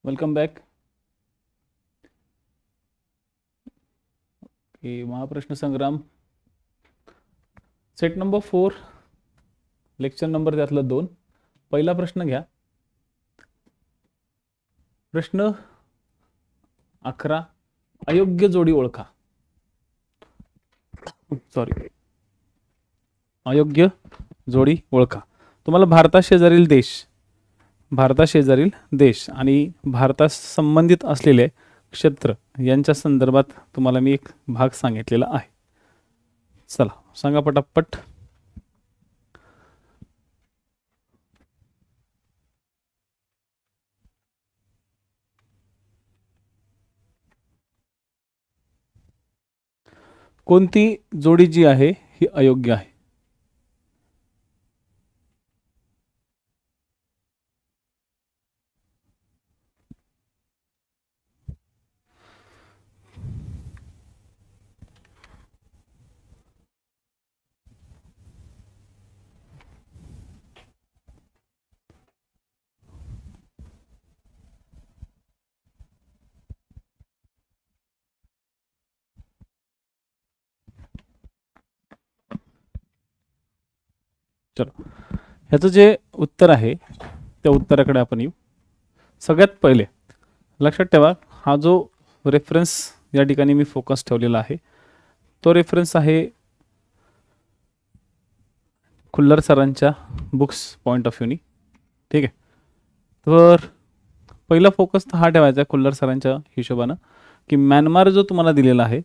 Welcome back. Mahaprashna Sangram set number 4 lecture number त्यातलं 2. पहिला प्रश्न घ्या. प्रश्न 11 अयोग्य जोडी ओळखा. सॉरी, अयोग्य जोडी ओळखा. तुम्हाला भारताशेजारील देश आणि भारतास संबंधित असलेले क्षेत्र यांच्या संदर्भात तुम्हाला मी एक भाग सांगितलेला आहे. चला सांगा पटापट. कोणती जोडी जी आहे ही अयोग्य आहे? चलो ह्याचं जे उत्तर आहे त्या उत्तराकडे आपण येऊ. सगळ्यात पहिले लक्षात ठेवा, हा जो रेफरन्स या ठिकाणी मी फोकस ठेवलेला आहे तो रेफरन्स आहे खुल्लर सरांच्या बुक्स पॉइंट ऑफ व्ह्यूनी. ठीक आहे, तर पहिला फोकस तर हा ठेवायचा आहे खुल्लर सरांच्या हिशोबानं की म्यानमार जो तुम्हाला दिलेला आहे,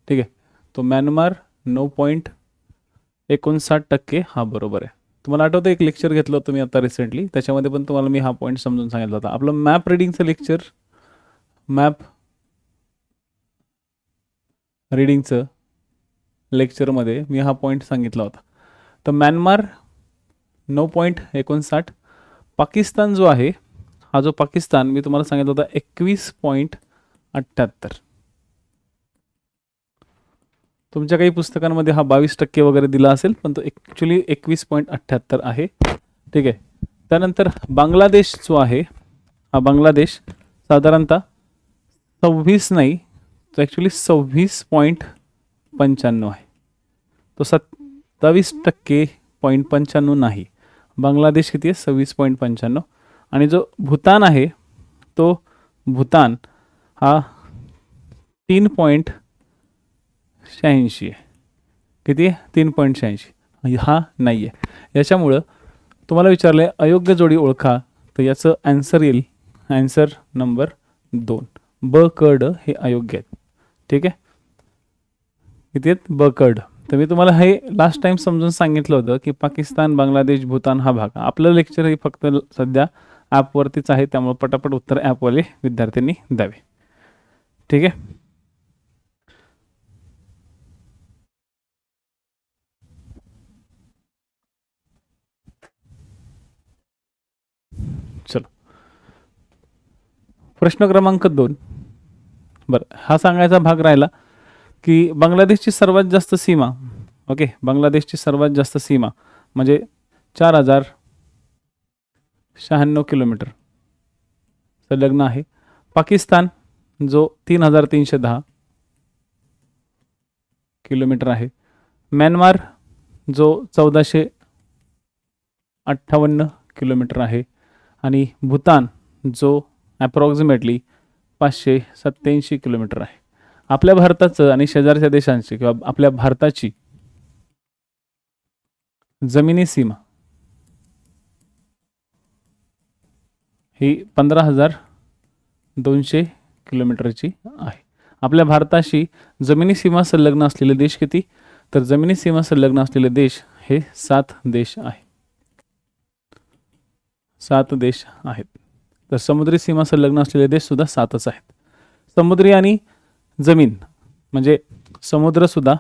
ठीक आहे, तो म्यानमार 9.59% हा बरोबर आहे. तुम्हाला आठवतं एक लेक्चर घेतलं होतं मी आता रिसेंटली, त्याच्यामध्ये पण तुम्हाला मी हा पॉईंट समजून सांगितला होता. आपलं मॅप रिडिंगचं लेक्चरमध्ये मी हा पॉईंट सांगितला होता. तर म्यानमार 9.59, पाकिस्तान जो आहे हा जो पाकिस्तान मी तुम्हाला सांगितलं होता 21.78. तुमच्या काही पुस्तकांमध्ये हा 22% वगैरे दिला असेल, पण तो ॲक्च्युली 21.78 आहे. ठीक आहे. त्यानंतर बांगलादेश जो आहे हा बांगलादेश साधारणतः 26 नाही, तो ॲक्च्युली 26.95 आहे. तो 27.95 नाही. बांगलादेश किती आहे? 26.95. आणि जो भूतान आहे तो भूतान हा 3.86 आहे. किती आहे? 3.86. हा नाही आहे. याच्यामुळं तुम्हाला विचारलं अयोग्य जोडी ओळखा, तर याचं आन्सर येईल आन्सर नंबर 2. ब क ड हे अयोग्य आहेत. ठीक आहे, किती आहेत? ब क ड. तर मी तुम्हाला हे लास्ट टाइम समजून सांगितलं होतं की पाकिस्तान, बांगलादेश, भूतान हा भाग. आपलं लेक्चर हे फक्त सध्या ॲपवरतीच आहे, त्यामुळे पटापट उत्तर ॲपवाले विद्यार्थ्यांनी द्यावे. ठीक आहे. चलो प्रश्न क्रमांक 2. बरं, हा सांगायचा भाग राहिला की बांगलादेशची सर्वात जास्त सीमा, ओके, बांगलादेशची सर्वात जास्त सीमा म्हणजे 4096 किलोमीटर संलग्न आहे. पाकिस्तान जो 3310 किलोमीटर आहे. म्यानमार जो 1458 किलोमीटर आहे. आणि भूतान जो ॲप्रॉक्सिमेटली 587 किलोमीटर आहे. आपल्या भारताचं आणि शेजारच्या देशांची किंवा आपल्या भारताची जमिनी सीमा ही 15,200 किलोमीटरची आहे. आपल्या भारताशी जमिनी सीमा संलग्न असलेले देश किती? तर जमिनी सीमा संलग्न असलेले देश हे 7 देश आहे. 7 देश आहेत. तर समुद्री सीमा संलग्न असलेले देश सुद्धा 7च आहेत. समुद्री आणि जमीन म्हणजे समुद्रसुद्धा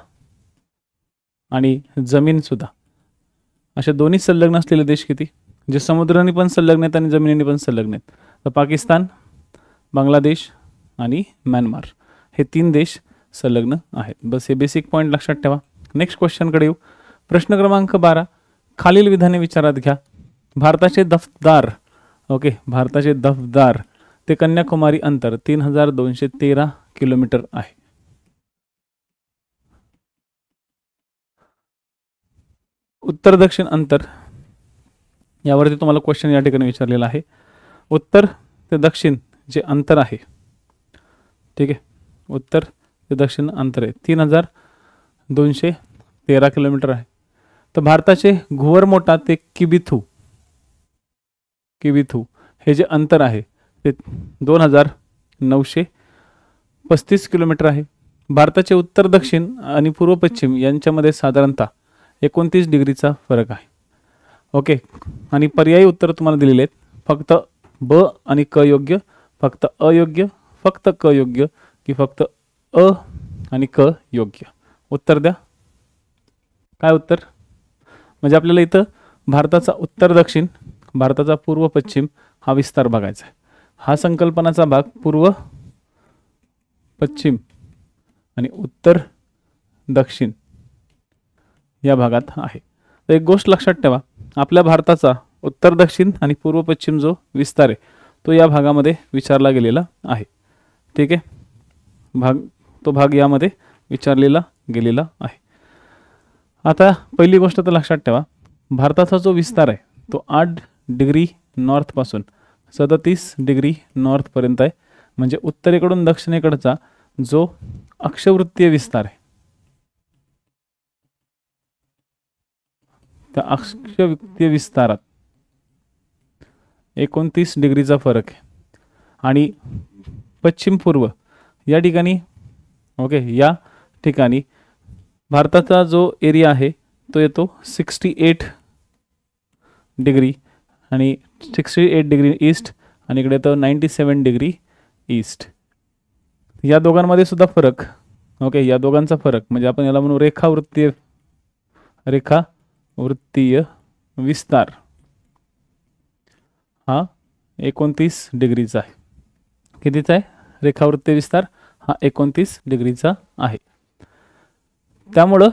आणि जमीनसुद्धा अशा दोन्ही संलग्न असलेले देश किती? जे समुद्राने पण संलग्न आहेत आणि जमिनीने पण संलग्न आहेत. तर पाकिस्तान, बांगलादेश आणि म्यानमार हे 3 देश संलग्न आहेत. बस हे बेसिक पॉईंट लक्षात ठेवा. नेक्स्ट क्वेश्चनकडे येऊ. प्रश्न क्रमांक 12. खालील विधाने विचारात घ्या. भारताचे दफतदार, ओके, भारताचे दफतदार ते कन्याकुमारी अंतर 3213 किलोमीटर आहे. उत्तर दक्षिण अंतर यावरती तुम्हाला क्वेश्चन या ठिकाणी विचारलेला आहे. उत्तर ते दक्षिण जे अंतर आहे, ठीक आहे, उत्तर ते दक्षिण अंतर आहे 3213 किलोमीटर आहे. तर भारताचे घुवरमोटा ते किबिथू हे जे अंतर आहे ते 2935 किलोमीटर आहे. भारताचे उत्तर दक्षिण आणि पूर्व पश्चिम यांच्यामध्ये साधारणतः 29 डिग्रीचा फरक आहे. ओके, आणि पर्यायी उत्तर तुम्हाला दिलेले आहेत. फक्त ब आणि क योग्य, फक्त अयोग्य, फक्त क योग्य की फक्त अ आणि क योग्य. उत्तर द्या. काय उत्तर? म्हणजे आपल्याला इथं भारताचा उत्तर दक्षिण, भारताचा पूर्व पश्चिम हा विस्तार बघायचा आहे. हा संकल्पनाचा भाग पूर्व पश्चिम आणि उत्तर दक्षिण या भागात आहे. तर एक गोष्ट लक्षात ठेवा, आपल्या भारताचा उत्तर दक्षिण आणि पूर्व पश्चिम जो विस्तार आहे तो या भागामध्ये विचारला गेलेला आहे. ठीक आहे, तो भाग यामध्ये विचारलेला गेलेला आहे. आता पहिली गोष्ट तर लक्षात ठेवा, भारताचा जो विस्तार आहे तो 8 डिग्री नॉर्थपासून 37 डिग्री नॉर्थपर्यंत आहे. म्हणजे उत्तरेकडून दक्षिणेकडचा जो अक्षवृत्तीय विस्तार आहे त्या अक्षवृत्तीय विस्तारात 29 डिग्रीचा फरक आहे. आणि पश्चिम पूर्व या ठिकाणी, ओके, या ठिकाणी भारताचा जो एरिया आहे तो येतो 68 डिग्री आणि 68 डिग्री ईस्ट आणि इकडे येतो 97 डिग्री ईस्ट. या दोघांमध्ये सुद्धा फरक, ओके, या दोघांचा फरक म्हणजे आपण याला म्हणू रेखावृत्तीय विस्तार हा 29 डिग्रीचा आहे. कितीचा आहे? रेखावृत्तीय विस्तार हा 29 डिग्रीचा आहे. त्यामुळं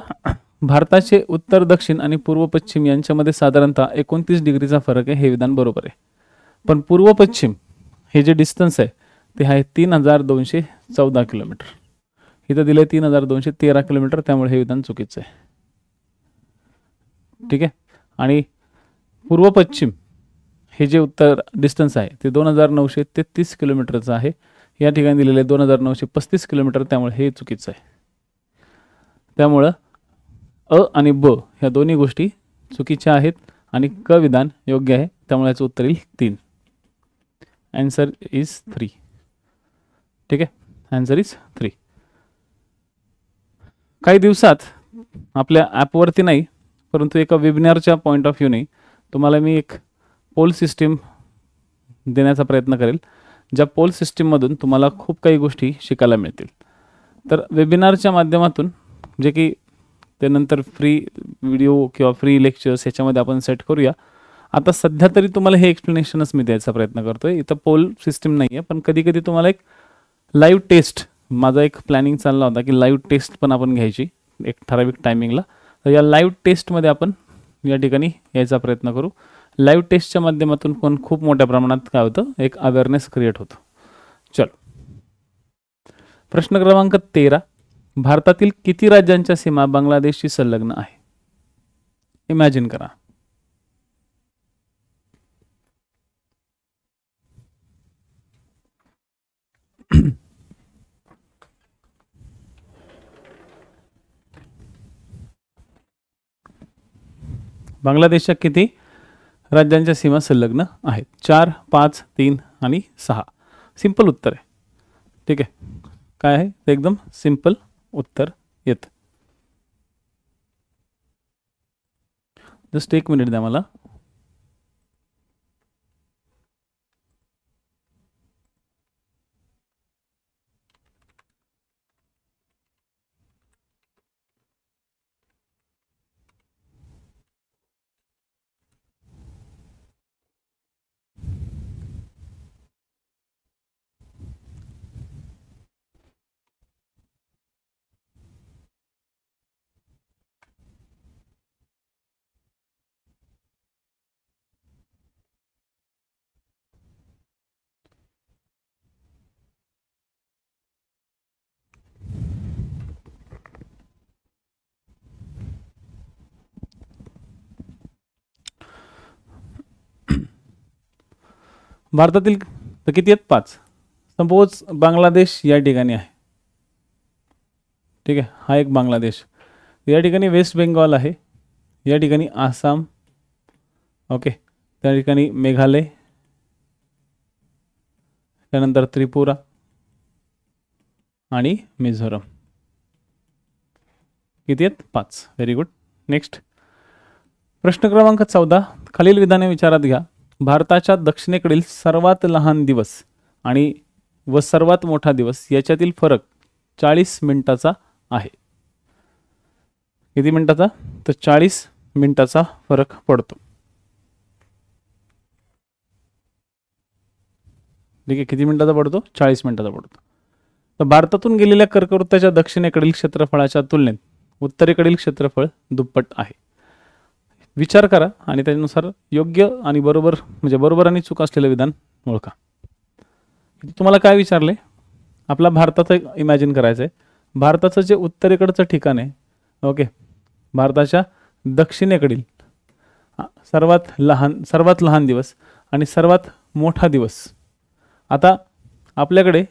भारताचे उत्तर दक्षिण आणि पूर्व पश्चिम यांच्यामध्ये साधारणतः 29 डिग्रीचा फरक आहे. हे विधान बरोबर आहे. पण पूर्व पश्चिम हे जे डिस्टन्स आहे ते आहे 3214 किलोमीटर. इथं दिले 3213 किलोमीटर, त्यामुळे हे विधान चुकीचं आहे. ठीक आहे. आणि पूर्व पश्चिम हे जे उत्तर डिस्टन्स आहे ते 2933 किलोमीटरचं आहे. या ठिकाणी दिलेले 2935 किलोमीटर, त्यामुळे हे चुकीचं आहे. त्यामुळं अ आणि ब ह्या दोन्ही गोष्टी चुकीच्या आहेत आणि क विधान योग्य आहे. त्यामुळे याचं उत्तर येईल 3. Answer is 3. ठीक आहे, आन्सर इज 3. काही दिवसात आपल्या ॲपवरती नाही परंतु एका वेबिनारच्या पॉईंट ऑफ व्ह्यूने तुम्हाला मी एक पोल सिस्टीम देण्याचा प्रयत्न करेल, ज्या पोल सिस्टीममधून तुम्हाला खूप काही गोष्टी शिकायला मिळतील. तर वेबिनारच्या माध्यमातून जे की ते नंतर फ्री व्हिडिओ किंवा फ्री लेक्चर्स ह्याच्यामध्ये आपण सेट करूया. आता सध्या तरी तुम्हाला हे एक्सप्लेनेशनच मी द्यायचा प्रयत्न करतोय. इथं पोल सिस्टीम नाही आहे, पण कधी कधी तुम्हाला एक लाईव्ह टेस्ट, माझा एक प्लॅनिंग चालला होता की लाईव्ह टेस्ट पण आपण घ्यायची एक ठराविक टायमिंगला. तर या लाईव्ह टेस्टमध्ये आपण या ठिकाणी यायचा प्रयत्न करू. लाईव्ह टेस्टच्या माध्यमातून पण खूप मोठ्या प्रमाणात काय होतं, एक अवेअरनेस क्रिएट होतो. चलो, प्रश्न क्रमांक 13. भारतातील किती राज्यांच्या सीमा बांगलादेशशी संलग्न आहे? इमॅजिन करा. बांगलादेशच्या किती राज्यांच्या सीमा संलग्न आहेत? 4, 5, 3 आणि 6. सिंपल उत्तर आहे. ठीक आहे, काय आहे ते एकदम सिंपल उत्तर येतं. जस्ट 1 मिनिट द्या मला. भारतातील तर किती आहेत? 5. सपोज बांगलादेश या ठिकाणी आहे, ठीक आहे, हा एक बांगलादेश, या ठिकाणी वेस्ट बेंगॉल आहे, या ठिकाणी आसाम, ओके, त्या ठिकाणी मेघालय, त्यानंतर त्रिपुरा आणि मिझोरम. किती आहेत? 5. Very good. नेक्स्ट प्रश्न क्रमांक 14. खालील विधाने विचारात घ्या. भारताच्या दक्षिणेकडील सर्वात लहान दिवस आणि व सर्वात मोठा दिवस याच्यातील फरक 40 मिनिटाचा आहे. किती मिनिटाचा? तर 40 मिनिटाचा फरक पडतो. ठीक आहे, किती मिनिटाचा पडतो? 40 मिनिटाचा पडतो. तर भारतातून गेलेल्या कर्कवृत्ताच्या दक्षिणेकडील क्षेत्रफळाच्या तुलनेत उत्तरेकडील क्षेत्रफळ दुप्पट आहे. विचार करा आणि त्यानुसार योग्य आणि बरोबर म्हणजे बरोबर आणि चूक असलेलं विधान ओळखा. तुम्हाला काय विचारले? आपला भारताचं इमॅजिन करायचं आहे. भारताचं जे उत्तरेकडचं ठिकाण आहे, ओके, भारताच्या दक्षिणेकडील सर्वात लहान दिवस आणि सर्वात मोठा दिवस. आता आपल्याकडे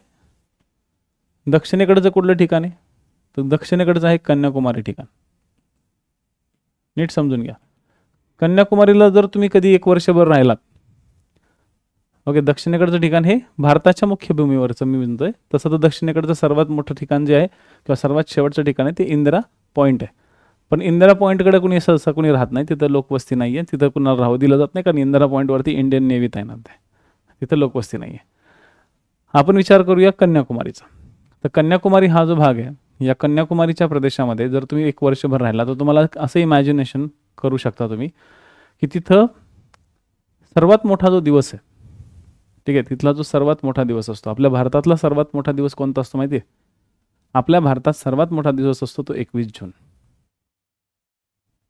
दक्षिणेकडचं कुठलं ठिकाण आहे? तर दक्षिणेकडचं आहे कन्याकुमारी ठिकाण. नीट समजून घ्या. कन्याकुमारीला जर तुम्ही कधी 1 वर्षभर राहिलात, ओके, दक्षिणेकडचं ठिकाण हे भारताच्या मुख्य भूमीवरचं मी म्हणतोय. तसं तर दक्षिणेकडचं सर्वात मोठं ठिकाण जे आहे किंवा सर्वात शेवटचं ठिकाण आहे ते इंदिरा पॉईंट आहे. पण इंदिरा पॉईंटकडे कुणी सहसा कुणी राहत नाही, तिथं लोकवस्ती नाही आहे, तिथं कुणाला राहू दिलं जात नाही, कारण इंदिरा पॉईंटवरती इंडियन नेव्ही तैनात आहे, तिथं लोकवस्ती नाही आहे. आपण विचार करूया कन्याकुमारीचा. तर कन्याकुमारी हा जो भाग आहे, या कन्याकुमारीच्या प्रदेशामध्ये जर तुम्ही 1 वर्षभर राहिला तर तुम्हाला असं इमॅजिनेशन करू शकता तुम्ही की तिथं सर्वात मोठा जो दिवस आहे, ठीक आहे, तिथला जो सर्वात मोठा दिवस असतो, आपल्या भारतातला सर्वात मोठा दिवस कोणता असतो माहिती आहे? आपल्या भारतात सर्वात मोठा दिवस असतो तो 21 जून.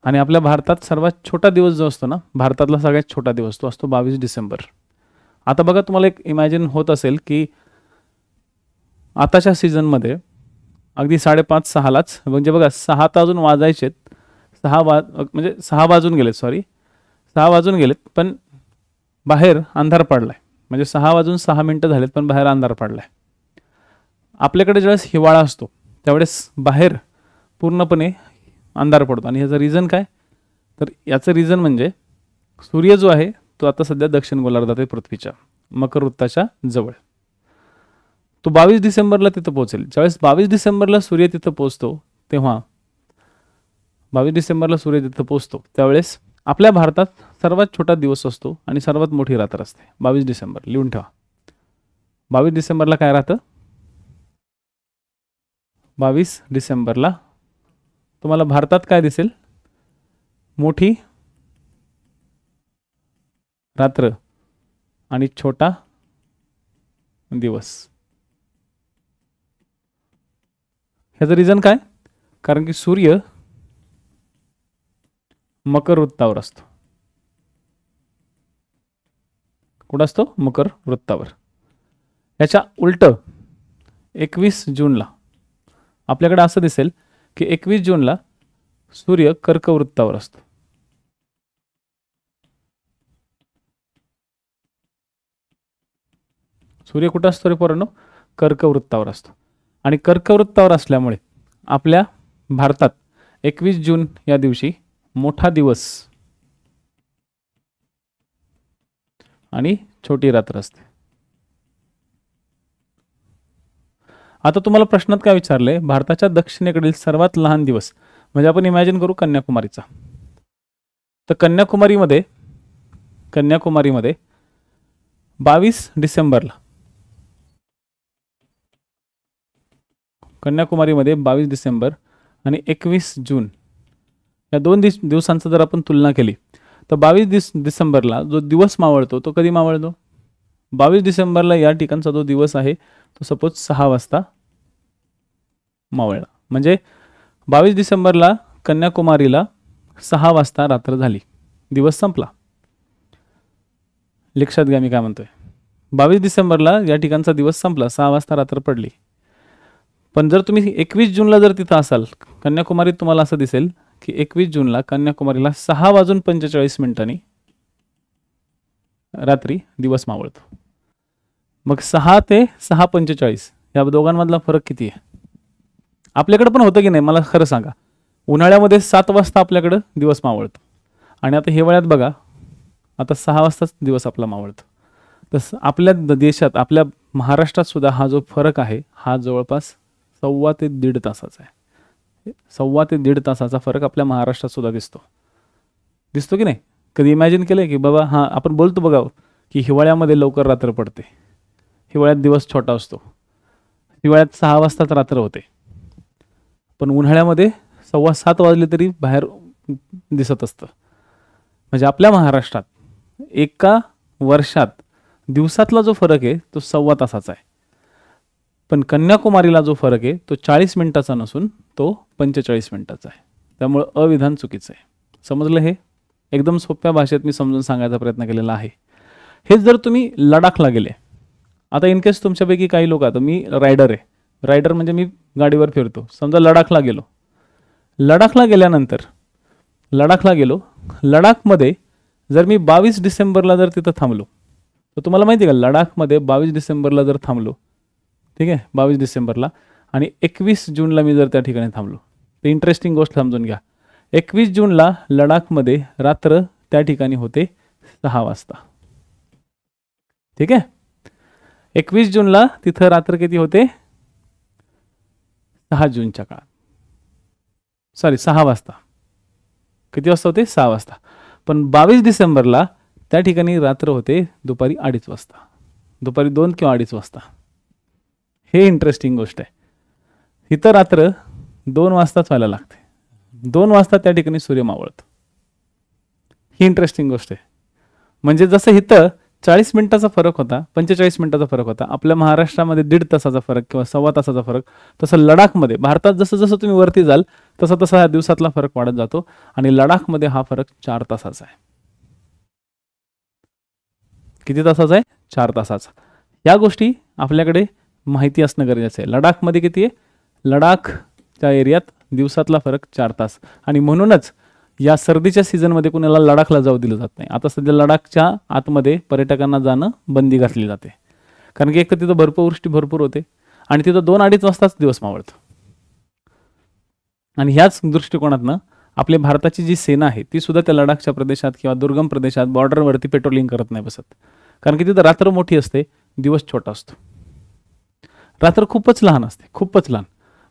आणि आपल्या भारतात सर्वात छोटा दिवस जो असतो ना, भारतातला सगळ्यात छोटा दिवस तो असतो 22 डिसेंबर. आता बघा, तुम्हाला एक इमॅजिन होत असेल की आताच्या सीझनमध्ये अगदी 5:30-6लाच म्हणजे बघा 6 वाजून वाजायचेत, 6 वाजून गेलेत, 6 वाजून गेलेत, पण बाहेर अंधार पडलाय. म्हणजे 6 वाजून 6 मिनिटं झालेत पण बाहेर अंधार पडलाय. आपल्याकडे ज्यावेळेस हिवाळा असतो त्यावेळेस बाहेर पूर्णपणे अंधार पडतो. आणि ह्याचं रिझन काय? तर याचं रिझन म्हणजे सूर्य जो आहे तो आता सध्या दक्षिण गोलार्धात आहे, पृथ्वीच्या मकर वृत्ताच्या जवळ. तो 22 डिसेंबरला तिथं पोहोचेल. ज्यावेळेस 22 डिसेंबरला सूर्य तिथं पोहोचतो तेव्हा 22 डिसेंबरला सूर्य तिथं पोहोचतो त्यावेळेस आपल्या भारतात सर्वात छोटा दिवस असतो आणि सर्वात मोठी रात्र असते 22 डिसेंबर. लिहून ठेवा. 22 डिसेंबरला काय राहतं? 22 डिसेंबरला तुम्हाला भारतात काय दिसेल? मोठी रात्र आणि छोटा दिवस. ह्याचं रिझन काय? कारण की सूर्य मकर वृत्तावर असतो. कुठं असतो? मकर वृत्तावर. याच्या उलट 21 जूनला आपल्याकडे असं दिसेल की 21 जूनला सूर्य कर्कवृत्तावर असतो. सूर्य कुठं असतो रे पोरांनो? कर्कवृत्तावर असतो. आणि कर्कवृत्तावर असल्यामुळे आपल्या भारतात 21 जून या दिवशी मोठा दिवस आणि छोटी रात्र असते. आता तुम्हाला प्रश्नात काय विचारले? भारताच्या दक्षिणेकडील सर्वात लहान दिवस. म्हणजे आपण इमॅजिन करू कन्याकुमारीचा. तर कन्याकुमारीमध्ये 22 डिसेंबरला कन्याकुमारीमध्ये 22 डिसेंबर आणि 21 जून या 2 दिवसांचं जर आपण तुलना केली तर 22 डिसेंबरला जो दिवस मावळतो तो कधी मावळतो? 22 डिसेंबरला या ठिकाणचा जो दिवस आहे तो सपोज 6 वाजता मावळला. म्हणजे 22 डिसेंबरला कन्याकुमारीला 6 वाजता रात्र झाली, दिवस संपला. लक्षात घ्या मी काय म्हणतोय. 22 डिसेंबरला या ठिकाणचा दिवस संपला, 6 वाजता रात्र पडली. पण जर तुम्ही 21 जूनला जर तिथं असाल कन्याकुमारीत, तुम्हाला असं दिसेल की 21 जूनला कन्याकुमारीला 6 वाजून 45 मिनिटांनी रात्री दिवस मावळतो. मग 6 ते 6:45 या दोघांमधला फरक किती आहे? आपल्याकडे पण होतं की नाही, मला खरं सांगा. उन्हाळ्यामध्ये 7 वाजता आपल्याकडं दिवस मावळतो आणि आता हिवाळ्यात बघा, आता 6 वाजताच दिवस आपला मावळतो. तसं आपल्या देशात, आपल्या महाराष्ट्रात सुद्धा हा जो फरक आहे हा जवळपास 1.25 ते 1.5 तासाचा आहे. 1.25 ते 1.5 तासाचा फरक आपल्या महाराष्ट्रात सुद्धा दिसतो की नाही? कधी इमॅजिन केलं की बाबा हां, आपण बोलतो बघा की हिवाळ्यामध्ये लवकर रात्र पडते, हिवाळ्यात दिवस छोटा असतो, हिवाळ्यात 6 वाजताच रात्र होते, पण उन्हाळ्यामध्ये 6:15 वाजले तरी बाहेर दिसत असतं. म्हणजे आपल्या महाराष्ट्रात एका वर्षात दिवसातला जो फरक आहे तो 1.25 तासाचा आहे. पण कन्याकुमारीला जो फरक आहे तो 40 मिनिटाचा नसून तो 45 मिनिटाचा आहे. त्यामुळं अविधान चुकीचं आहे. समजलं? हे एकदम सोप्या भाषेत मी समजून सांगायचा प्रयत्न केलेला आहे. हेच जर तुम्ही लडाखला गेले, आता इन केस तुमच्यापैकी काही लोक, आता मी रायडर आहे, रायडर म्हणजे मी गाडीवर फिरतो, समजा लडाखला गेलो, लडाखला गेलो, लडाखमध्ये जर मी 22 डिसेंबरला जर तिथं थांबलो, तर तुम्हाला माहिती आहे का, लडाखमध्ये 22 डिसेंबरला जर थांबलो, ठीक आहे, 22 डिसेंबरला आणि 21 जूनला मी जर त्या ठिकाणी थांबलो, तर इंटरेस्टिंग गोष्ट समजून घ्या. 21 जूनला लडाखमध्ये रात्र त्या ठिकाणी होते 6 वाजता. ठीक आहे, 21 जूनला तिथं रात्र किती होते? 6 जूनच्या काळात, सॉरी 6 वाजता. किती वाजता होते? 6 वाजता. पण 22 डिसेंबरला त्या ठिकाणी रात्र होते दुपारी 2:30 वाजता, दुपारी 2 किंवा 2:30 वाजता. हे इंटरेस्टिंग गोष्ट आहे. इथं रात्र 2 वाजताच व्हायला लागते, 2 वाजता त्या ठिकाणी सूर्य मावळतो. ही इंटरेस्टिंग गोष्ट आहे. म्हणजे जसं इथं 40 मिनिटाचा फरक होता, 45 मिनिटाचा फरक होता, आपल्या महाराष्ट्रामध्ये 1.5 तासाचा फरक किंवा 1.25 तासाचा फरक, तसं लडाखमध्ये, भारतात जसं जसं तुम्ही वरती जाल तसं तसा ह्या दिवसातला फरक वाढत जातो आणि लडाखमध्ये हा फरक 4 तासाचा आहे. किती तासाचा आहे? 4 तासाचा. या गोष्टी आपल्याकडे माहिती असणं गरजेचं आहे. लडाखमध्ये किती आहे? लडाखच्या एरियात दिवसातला फरक 4 तास. आणि म्हणूनच या सर्दीच्या सीझनमध्ये कुणाला लडाखला जाऊ दिलं जात नाही. आता सध्या लडाखच्या आतमध्ये पर्यटकांना जाणं बंदी घातली जाते, कारण की एक तर तिथं बर्फवृष्टी भरपूर होते आणि तिथं 2-2.5 वाजताच दिवस मावळतो. आणि ह्याच दृष्टिकोनातनं आपल्या भारताची जी सेना आहे ती सुद्धा त्या लडाखच्या प्रदेशात किंवा दुर्गम प्रदेशात बॉर्डरवरती पेट्रोलिंग करत नाही बसत, कारण की तिथं रात्र मोठी असते, दिवस छोटा असतो. रात्र खूपच लहान असते, खूपच लहान,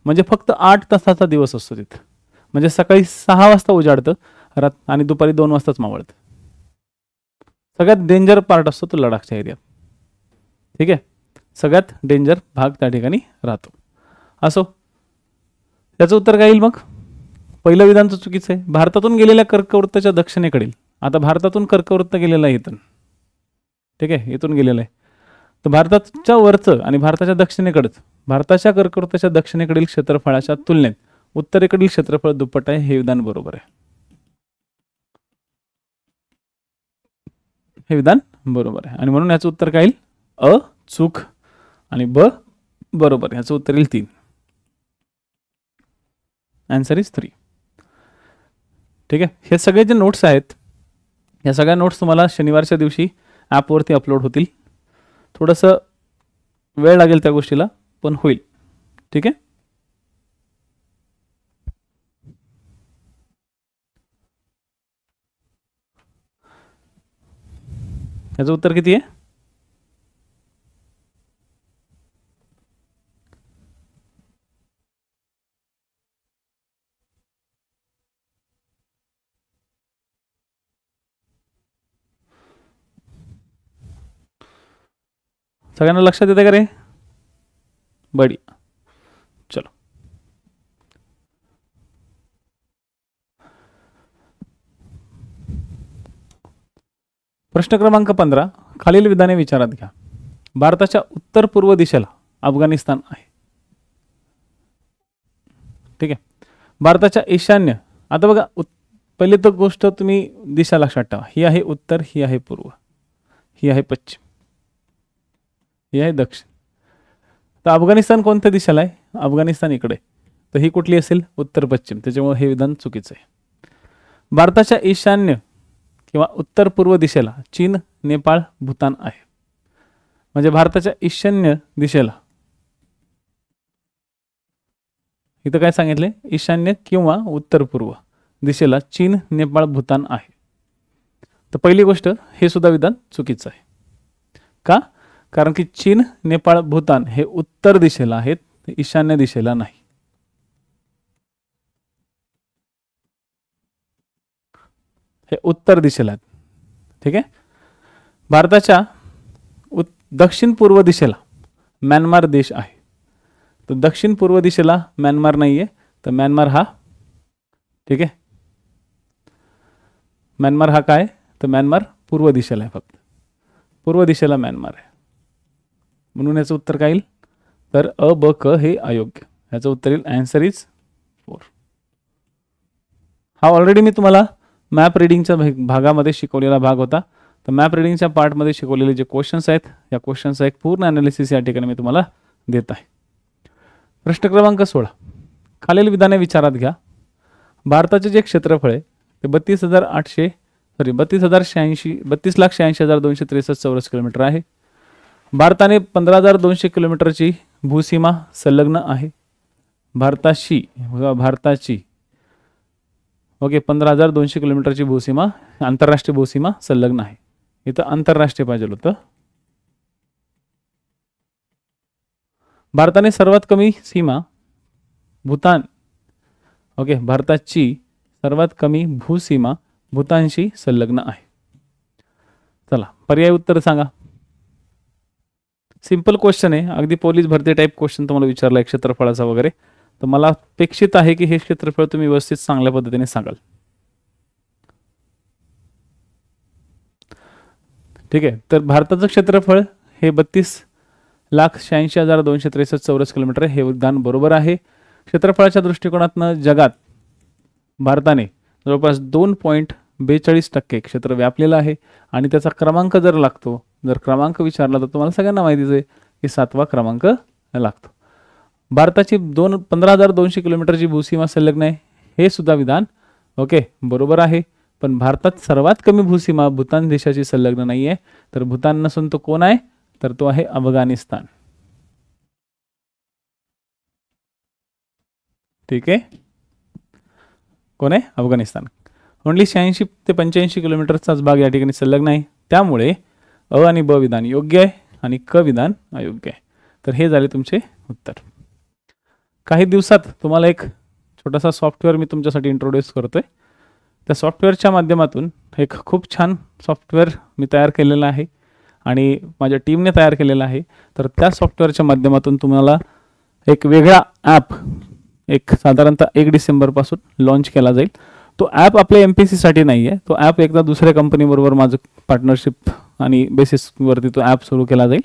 म्हणजे फक्त 8 तासाचा दिवस असतो तिथं. म्हणजे सकाळी 6 वाजता उजाडतं आणि दुपारी 2 वाजताच मावळतं. सगळ्यात डेंजर पार्ट असतो तो लडाखच्या एरियात. ठीक आहे, सगळ्यात डेंजर भाग त्या ठिकाणी राहतो. असो, त्याचं उत्तर काय येईल मग? पहिलं विधान चुकीचं आहे. भारतातून गेलेल्या कर्कवृत्ताच्या दक्षिणेकडील, आता भारतातून कर्कवृत्त गेलेलं आहे इथून, ठीक आहे, इथून गेलेलं आहे, तर भारताच्या वरचं आणि भारताच्या दक्षिणेकडचं, भारताच्या कर्कवृत्ताच्या दक्षिणेकडील क्षेत्रफळाच्या तुलनेत उत्तरेकडील क्षेत्रफळ दुप्पट आहे. हे विधान बरोबर आहे. हे विधान बरोबर आहे आणि म्हणून याचं उत्तर काय येईल? अ चूक आणि ब बरोबर. याचं उत्तर येईल 3. Answer is 3. ठीक आहे, हे सगळे जे नोट्स आहेत, या सगळ्या नोट्स तुम्हाला शनिवारच्या दिवशी ॲपवरती अपलोड होतील. थोडंसं वेळ लागेल त्या गोष्टीला, पण होईल. ठीक आहे, याचं उत्तर किती आहे? सगळ्यांना लक्षात येते का रे? बढिया, चलो. प्रश्न क्रमांक 15, खालील विधाने विचारात घ्या. भारताच्या उत्तर पूर्व दिशेला अफगाणिस्तान आहे. ठीक आहे, भारताच्या ईशान्य, आता बघा पहिली तर गोष्ट तुम्ही दिशा लक्षात ठेवा. ही आहे उत्तर, ही आहे पूर्व, ही आहे पश्चिम, ही आहे दक्षिण. तर अफगाणिस्तान कोणत्या दिशेला आहे? अफगाणिस्तान इकडे, तर ही कुठली असेल? उत्तर पश्चिम. त्याच्यामुळे हे विधान चुकीचं आहे. भारताच्या ईशान्य किंवा उत्तर पूर्व दिशेला चीन, नेपाळ, भूतान आहे. म्हणजे भारताच्या ईशान्य दिशेला, इथं काय सांगितले, ईशान्य किंवा उत्तर पूर्व दिशेला चीन, नेपाळ, भूतान आहे. तर पहिली गोष्ट, हे सुद्धा विधान चुकीचं आहे. का? कारण की चीन, नेपाळ, भूतान हे उत्तर दिशेला आहेत, ईशान्य दिशेला नाही. हे उत्तर दिशेला आहेत. ठीक आहे. भारताच्या दक्षिण पूर्व दिशेला म्यानमार देश आहे. तर दक्षिण पूर्व दिशेला म्यानमार नाहीये, तर म्यानमार हा, ठीक आहे, म्यानमार हा काय, तर म्यानमार पूर्व दिशेला आहे, फक्त पूर्व दिशेला म्यानमार आहे. म्हणून याचं उत्तर काय येईल, तर अ, ब, क हे अयोग्य. याचं उत्तर येईल आन्सर इज 4. हा ऑलरेडी मी तुम्हाला मॅप रिडिंगच्या भागामध्ये शिकवलेला भाग होता. तर मॅप रिडिंगच्या पार्टमध्ये शिकवलेले जे क्वेश्चन्स आहेत, या क्वेश्चन्सचा एक पूर्ण ॲनालिसिस या ठिकाणी मी तुम्हाला देत आहे. प्रश्न क्रमांक 16. खालील विधाने विचारात घ्या. भारताचे जे क्षेत्रफळ आहे ते 32,86,263 चौरस किलोमीटर आहे. भारताने 15,200 किलोमीटरची भूसीमा संलग्न आहे. भारताची ओके 15,200 किलोमीटरची भूसीमा, आंतरराष्ट्रीय भूसीमा संलग्न आहे. इथं आंतरराष्ट्रीय पाहिजे होतं. भारताने सर्वात कमी सीमा भूतान, ओके, भारताची सर्वात कमी भूसीमा भूतानशी संलग्न आहे. चला पर्याय उत्तर सांगा. सिंपल क्वेश्चन आहे, अगदी पोलीस भरती टाईप क्वेश्चन तुम्हाला विचारला आहे क्षेत्रफळाचा वगैरे. तर मला अपेक्षित आहे की हे क्षेत्रफळ तुम्ही व्यवस्थित चांगल्या पद्धतीने सांगाल. ठीक आहे. तर भारताचं क्षेत्रफळ हे 32,86,263 चौरस किलोमीटर, हे विधान बरोबर आहे. क्षेत्रफळाच्या दृष्टिकोनातनं जगात भारताने जवळपास 2.42% क्षेत्र व्यापलेलं आहे. आणि त्याचा क्रमांक जर लागतो, जर क्रमांक विचारला तर तुम्हाला सगळ्यांना माहितीच आहे की 7वा क्रमांक लागतो. भारताची 15,200 किलोमीटरची भूसीमा संलग्न आहे, हे सुद्धा विधान ओके बरोबर आहे. पण भारतात सर्वात कमी भूसीमा भूतान देशाची संलग्न नाही आहे. तर भूतान नसून तो कोण आहे, तर तो आहे अफगाणिस्तान. ठीक आहे, कोण आहे, अफगाणिस्तान. ओनली 86 ते 85 किलोमीटरचाच भाग या ठिकाणी संलग्न आहे. त्यामुळे अ आणि ब विधान योग्य आहे आणि क विधान अयोग्य आहे. तर हे झाले तुमचे उत्तर. काही दिवसात तुम्हाला एक छोटासा सॉफ्टवेअर मी तुमच्यासाठी इंट्रोड्यूस करतोय. त्या सॉफ्टवेअरच्या माध्यमातून एक खूप छान सॉफ्टवेअर मी तयार केलेलं आहे आणि माझ्या टीमने तयार केलेला आहे. तर त्या सॉफ्टवेअरच्या माध्यमातून तुम्हाला एक वेगळा ॲप एक साधारणतः 1 डिसेंबरपासून लॉन्च केला जाईल. तो ॲप आपल्या MPSCसाठी नाही आहे. तो ॲप एकदा दुसऱ्या कंपनीबरोबर माझं पार्टनरशिप आणि बेसिसवरती तो ॲप सुरू केला जाईल.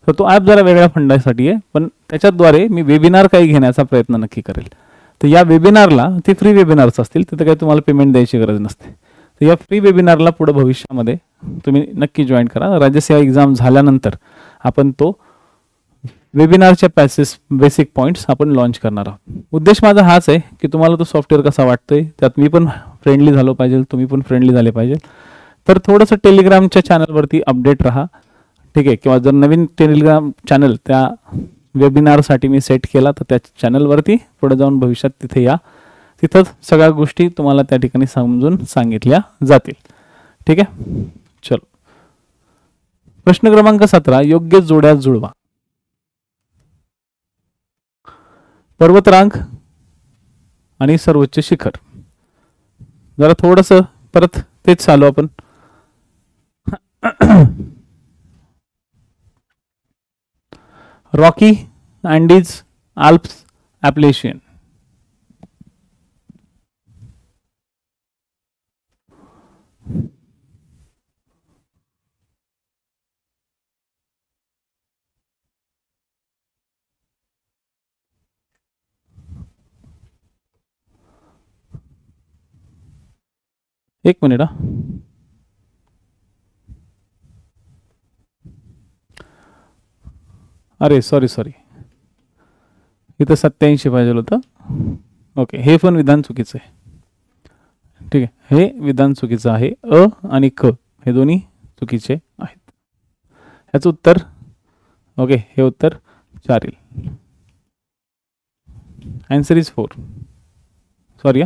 तर तो ॲप जरा वेगळ्या फंडासाठी आहे, पण त्याच्याद्वारे मी वेबिनार काही घेण्याचा प्रयत्न नक्की करेल. तर या वेबिनारला, ते फ्री वेबिनार्स असतील, तिथं काही तुम्हाला पेमेंट द्यायची गरज नसते. तर या फ्री वेबिनारला पुढे भविष्यामध्ये तुम्ही नक्की जॉईन करा. राज्यसेवा एक्झाम झाल्यानंतर आपण तो वेबिनारच्या बेसिक पॉईंट्स आपण लॉन्च करणार आहोत. उद्देश माझा हाच आहे की तुम्हाला तो सॉफ्टवेअर कसा वाटतोय, त्यात मी पण फ्रेंडली झालो पाहिजे, तुम्ही पण फ्रेंडली झाले पाहिजे. तर थोडंसं टेलिग्रामच्या चॅनलवरती अपडेट राहा, ठीक आहे. किंवा जर नवीन टेलिग्राम चॅनल त्या वेबिनारसाठी मी सेट केला तर त्या चॅनलवरती पुढे जाऊन भविष्यात तिथे या, तिथं सगळ्या गोष्टी तुम्हाला त्या ठिकाणी समजून सांगितल्या जातील. ठीक आहे. चलो प्रश्न क्रमांक 17. योग्य जोड्या जुळवा. पर्वतरांग आणि सर्वोच्च शिखर. जरा थोडंसं परत तेच चालू आपण. Rocky, Andes, Alps, Appalachian. एक मिनिट. अरे सॉरी इथं 87 पाहिजे होतं. ओके, हे पण विधान चुकीचं आहे. ठीक आहे, हे विधान चुकीचं आहे. अ आणि क हे दोन्ही चुकीचे आहेत. याचं उत्तर ओके, हे उत्तर 4 येईल. Answer is 4. Sorry.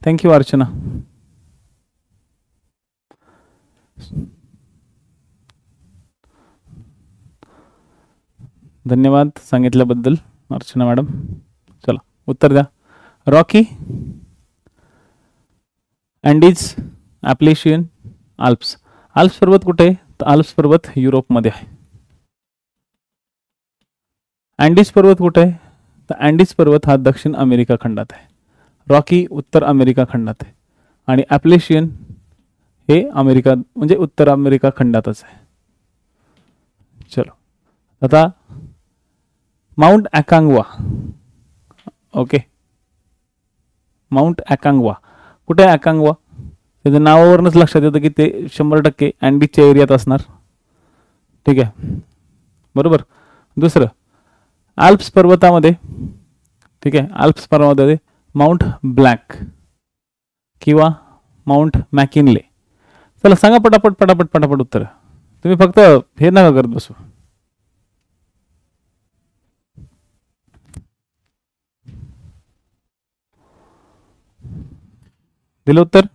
Thank you Archana. धन्यवाद सांगितल्याबद्दल अर्चना मॅडम. चला उत्तर द्या. Rocky, Andes, Appalachian, Alps. Alps पर्वत कुठे आहे? तर आल्प्स पर्वत युरोपमध्ये आहे. अँडीज पर्वत कुठे आहे? तर अँडीज पर्वत हा दक्षिण अमेरिका खंडात आहे. रॉकी उत्तर अमेरिका खंडात आहे आणि ॲप्लेशियन हे अमेरिका म्हणजे उत्तर अमेरिका खंडातच आहे. चलो आता माउंट अकांग्वा. ओके, माउंट अकांग्वा कुठे आहे? अकांग्वा त्याच्या नावावरूनच लक्षात येतं की ते 100% अँडीजच्या एरियात असणार. ठीक आहे, बरोबर. दुसरं आल्प्स पर्वतामध्ये, ठीक आहे, आल्प्स पर्वतामध्ये माउंट ब्लॅक किंवा माउंट मॅकिनले. चला सांगा पटापट पटापट पटापट उत्तर. तुम्ही फक्त हे नका करत बसू. दिलं उत्तर?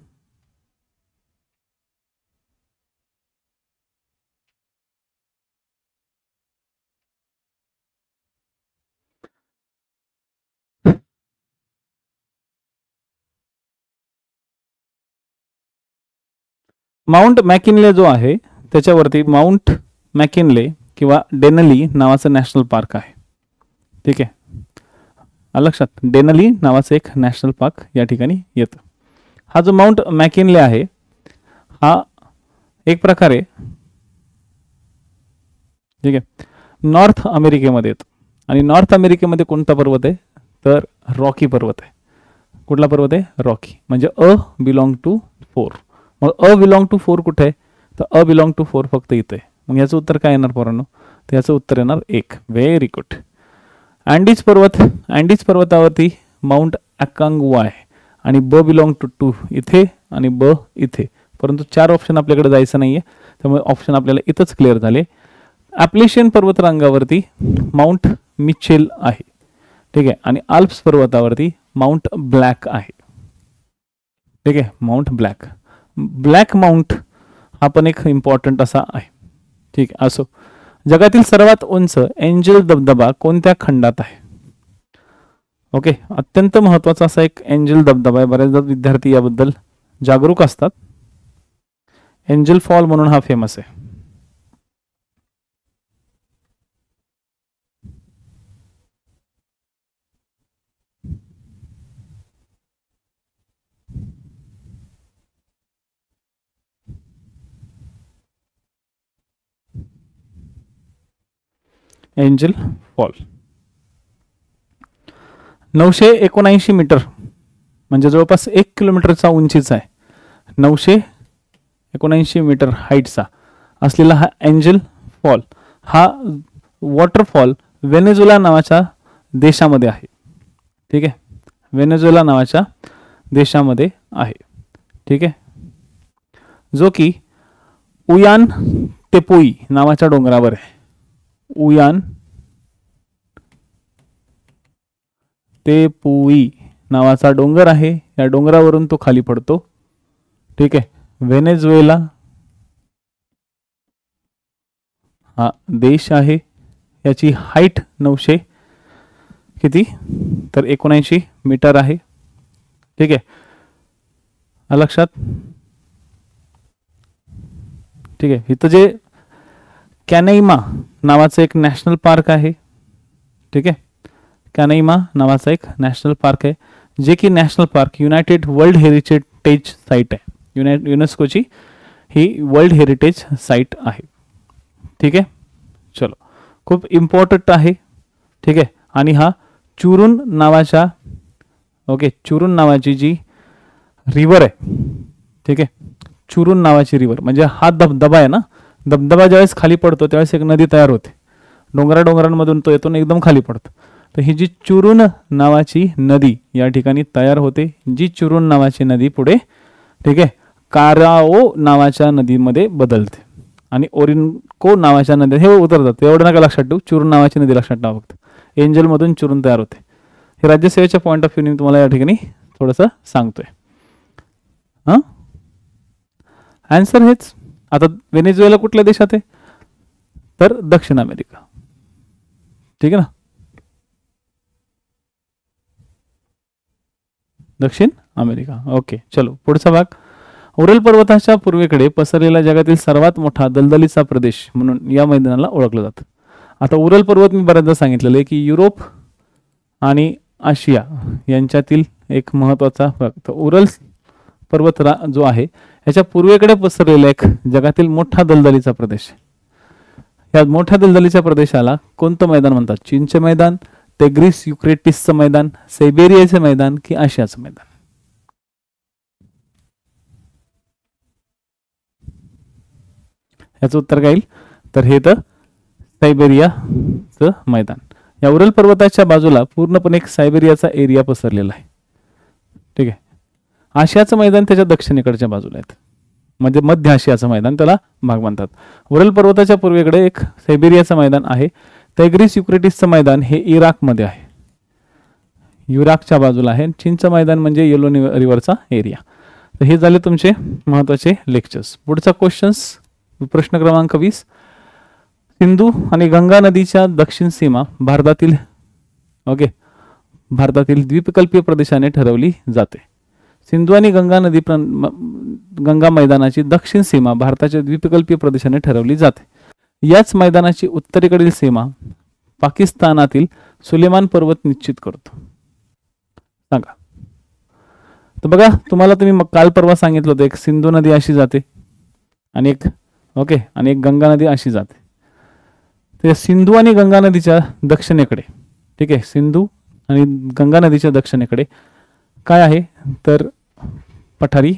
माउंट मॅकिनले जो आहे त्याच्यावरती माउंट मॅकिनले किंवा डेनली नावाचं नॅशनल पार्क आहे. ठीक आहे, लक्षात, डेनली नावाचं एक नॅशनल पार्क या ठिकाणी येतं. हा जो माउंट मॅकिनले आहे हा एक प्रकारे, ठीक आहे, नॉर्थ अमेरिकेमध्ये येतो. आणि नॉर्थ अमेरिकेमध्ये कोणता पर्वत आहे? तर रॉकी पर्वत आहे. कुठला पर्वत आहे? रॉकी. म्हणजे अ बिलॉंग टू 4. मग अ बिलॉंग टू 4 कुठे आहे? तर अ बिलॉंग टू 4 फक्त इथे आहे. मग याचं उत्तर काय येणार पोरांनो? तर याचं उत्तर येणार 1. Very good. अँडीज पर्वत, अँडीज पर्वतावरती माउंट अकांग्वा आहे आणि ब बिलॉंग टू 2 इथे आणि ब इथे. परंतु 4 ऑप्शन आपल्याकडे जायचं नाहीये, त्यामुळे ऑप्शन आपल्याला इथंच क्लिअर झाले. ॲप्लेशियन पर्वतरांगावरती माउंट मिचेल आहे. ठीक आहे, आणि आल्प्स पर्वतावरती माउंट ब्लॅक आहे. ठीक आहे, माउंट ब्लॅक. ब्लॅक माउंट हा पण एक इम्पॉर्टंट असा आहे. ठीक आहे, असो. जगातील सर्वात उंच एंजल धबधबा कोणत्या खंडात आहे? ओके, अत्यंत महत्त्वाचा असा एक एंजल धबधबा आहे. बरेचदा विद्यार्थी याबद्दल जागरूक असतात. एंजल फॉल म्हणून हा फेमस आहे. एंजल फॉल 979 मीटर म्हणजे जवळपास 1 किलोमीटरचा उंचीचा आहे. 979 मीटर हाईटचा असलेला हा एंजल फॉल हा वॉटरफॉल व्हेनेझुएला नावाच्या देशामध्ये आहे. ठीक आहे, व्हेनेझुएला नावाच्या देशामध्ये आहे. ठीक आहे, जो की उयान टेपोई नावाच्या डोंगरावर आहे. उयान टेपोई नावाचा डोंगर आहे. या डोंगरावरून तो खाली पडतो. ठीक आहे, व्हेनेझुएला हा देश आहे. याची हाईट 900 किती तर 79 मीटर आहे. ठीक आहे, लक्षात. ठीक आहे, इथं जे कॅनैमा नावाचं एक नॅशनल पार्क आहे. ठीक आहे, कॅनैमा नावाचा एक नॅशनल पार्क आहे, जे की national park United world heritage site आहे. युनेस्कोची ही वर्ल्ड हेरिटेज साईट आहे. ठीक आहे, चलो, खूप इम्पॉर्टंट आहे. ठीक आहे, आणि हा चुरून नावाच्या, ओके, चुरून नावाची जी रिव्हर आहे. ठीक आहे, चुरून नावाची रिव्हर म्हणजे हा धबधबा आहे ना. धबधबा ज्यावेळेस खाली पडतो त्यावेळेस एक नदी तयार होते. डोंगरांमधून तो येतो एकदम खाली पडतो. तर ही जी चुरून नावाची नदी या ठिकाणी तयार होते. जी चुरून नावाची नदी पुढे, ठीक आहे, काराओ नावाच्या नदीमध्ये बदलते. आणि ओरिनको नावाच्या नद्या हे उतरतात. एवढं नका लक्षात ठेवू, चुरून नावाची नदी लक्षात ठेवा फक्त. एंजलमधून चुरून तयार होते. हे राज्यसेवेच्या पॉईंट ऑफ व्ह्यूने तुम्हाला या ठिकाणी थोडंसं सांगतोय. हां, आन्सर हेच. आता व्हेनेझुएला कुठल्या देशात आहे, तर दक्षिण अमेरिका. ठीक आहे ना, दक्षिण अमेरिका. ओके, चलो पुढचा भाग. उरल पर्वताच्या पूर्वेकडे पसरलेला जगातील सर्वात मोठा दलदलीचा प्रदेश म्हणून या मैदानाला ओळखलं जातं. आता उरल पर्वत मी बऱ्याचदा सांगितलेलं आहे की युरोप आणि आशिया यांच्यातील एक महत्त्वाचा भाग. तर उरल पर्वत जो आहे याच्या पूर्वेकडे पसरलेला एक जगातील मोठा दलदलीचा प्रदेश. या मोठ्या दलदलीच्या प्रदेशाला कोणतं मैदान म्हणतात? चीनचे मैदान, टिग्रिस युक्रेटिसचं मैदान, सायबेरियाचे मैदान की आशियाचं मैदान? याचं उत्तर काय येईल, तर हे तर सायबेरियाचं मैदान. या उरल पर्वताच्या बाजूला पूर्णपणे एक सायबेरियाचा एरिया पसरलेला आहे. ठीक आहे. आशियाचं मैदान त्याच्या दक्षिणेकडच्या बाजूला आहेत, म्हणजे मध्य आशियाचं मैदान त्याला भाग म्हणतात. उरल पर्वताच्या पूर्वेकडे एक सायबेरियाचं मैदान आहे. टिग्रिस युक्रेटिसचं मैदान हे इराकमध्ये आहे, इराकच्या बाजूला आहे. चीनचं मैदान म्हणजे येलो रिव्हरचा एरिया. तर हे झाले तुमचे महत्त्वाचे लेक्चर्स. पुढचा क्वेश्चन्स, प्रश्न क्रमांक 20. सिंधू आणि गंगा नदीच्या दक्षिण सीमा भारतातील भारतातील द्वीपकल्पीय प्रदेशाने ठरवली जाते. सिंधू आणि गंगा मैदानाची दक्षिण सीमा भारताच्या द्वीपकल्पीय प्रदेशाने ठरवली जाते. याच मैदानाची उत्तरेकडील सीमा पाकिस्तानातील सुलेमान पर्वत निश्चित करतो. सांगा. तर बघा, तुम्हाला तुम्ही काल परवा सांगितलं होतं एक सिंधू नदी अशी जाते आणि एक गंगा नदी अशी जाते. तर सिंधू आणि गंगा नदीच्या दक्षिणेकडे, ठीक आहे, सिंधू आणि गंगा नदीच्या दक्षिणेकडे काय आहे, तर पठारी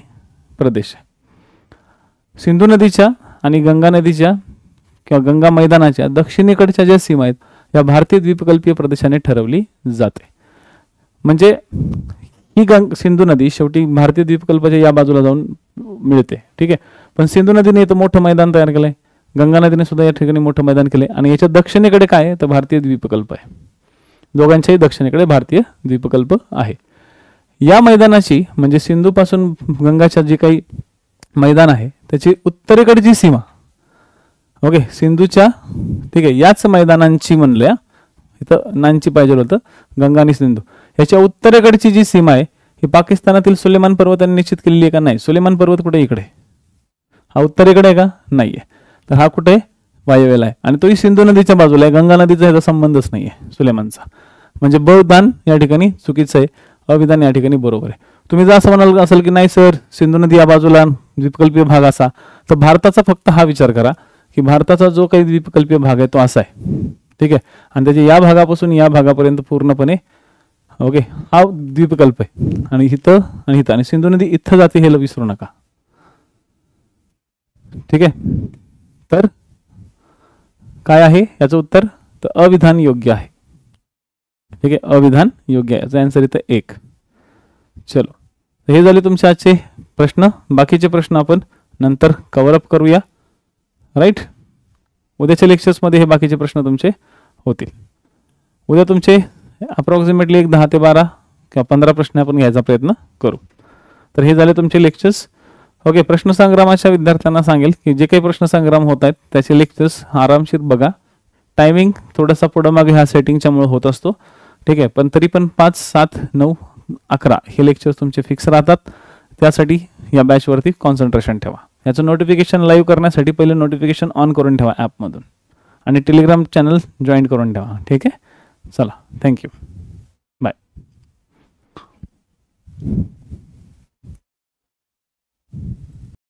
प्रदेश आहे. सिंधू नदीच्या आणि गंगा नदीच्या किंवा गंगा मैदानाच्या दक्षिणेकडच्या ज्या सीमा आहेत या भारतीय द्वीपकल्पीय प्रदेशाने ठरवली जाते. म्हणजे ही सिंधू नदी शेवटी भारतीय द्वीपकल्पाच्या या बाजूला जाऊन मिळते. ठीक आहे. पण सिंधू नदीने इथं मोठं मैदान तयार केलंय, गंगा नदीने सुद्धा या ठिकाणी मोठं मैदान केलंय आणि याच्या दक्षिणेकडे काय आहे, तर भारतीय द्वीपकल्प आहे. दोघांच्याही दक्षिणेकडे भारतीय द्वीपकल्प आहे. या मैदानाची म्हणजे सिंधू पासून गंगाच्या जे काही मैदान आहे त्याची उत्तरेकडची सीमा सिंधूच्या, ठीक आहे, याच मैदानांची म्हणल्या इथं नांची पाहिजे होतं, गंगा आणि सिंधू याच्या उत्तरेकडची जी सीमा आहे ही पाकिस्तानातील सुलेमान पर्वताने निश्चित केलेली आहे का? नाही. सुलेमान पर्वत कुठे? इकडे. हा उत्तरेकडे आहे का? नाहीये. तर हा कुठे? वायव्येला आहे आणि तोही सिंधू नदीच्या बाजूला आहे. गंगा नदीचा ह्याचा संबंधच नाहीये सुलेमानचा. म्हणजे बविधान या ठिकाणी चुकीचं आहे, अविधान या ठिकाणी बरोबर आहे. तुम्ही जर असं म्हणाल असेल की नाही सर सिंधू नदी या बाजूला द्वीपकल्पीय भाग असा, तर भारताचा फक्त हा विचार करा की भारताचा जो काही द्वीपकल्पीय भाग आहे तो असा आहे. ठीक आहे. आणि त्याच्या या भागापासून या भागापर्यंत पूर्णपणे हा द्वीपकल्प आहे आणि इथं आणि इथं आणि सिंधू नदी इथं जाते हे विसरू नका. ठीक आहे. तर काय आहे याचं उत्तर? तर अविधान योग्य आहे. ठीक आहे, अविधान योग्य आहे. याचा आन्सर इथं 1. चलो, हे झाले तुमचे आजचे प्रश्न. बाकीचे प्रश्न आपण नंतर कव्हर अप करूया. राईट. उद्याच्या लेक्चर्समध्ये हे बाकीचे प्रश्न तुमचे होतील. उद्या तुमचे अप्रॉक्सिमेटली एक 10 ते 12 किंवा 15 प्रश्न आपण घ्यायचा प्रयत्न करू. तर हे झाले तुमचे लेक्चर्स. प्रश्नसंग्रामाच्या विद्यार्थ्यांना सांगेल की जे काही प्रश्नसंग्राम होत आहेत त्याचे लेक्चर्स आरामशीर बघा. टायमिंग थोडासा पुढं मागे ह्या सेटिंगच्यामुळे होत असतो. ठीक आहे. पण तरी पण 5, 7, 9, 11 हे लेक्चर्स तुमचे फिक्स राहतात. त्यासाठी या बॅचवरती कॉन्सन्ट्रेशन ठेवा. याचं नोटिफिकेशन लाईव्ह करण्यासाठी पहिले नोटिफिकेशन ऑन करून ठेवा ॲपमधून आणि टेलिग्राम चॅनल जॉईन करून ठेवा. ठीक आहे. चला, थँक्यू, बाय.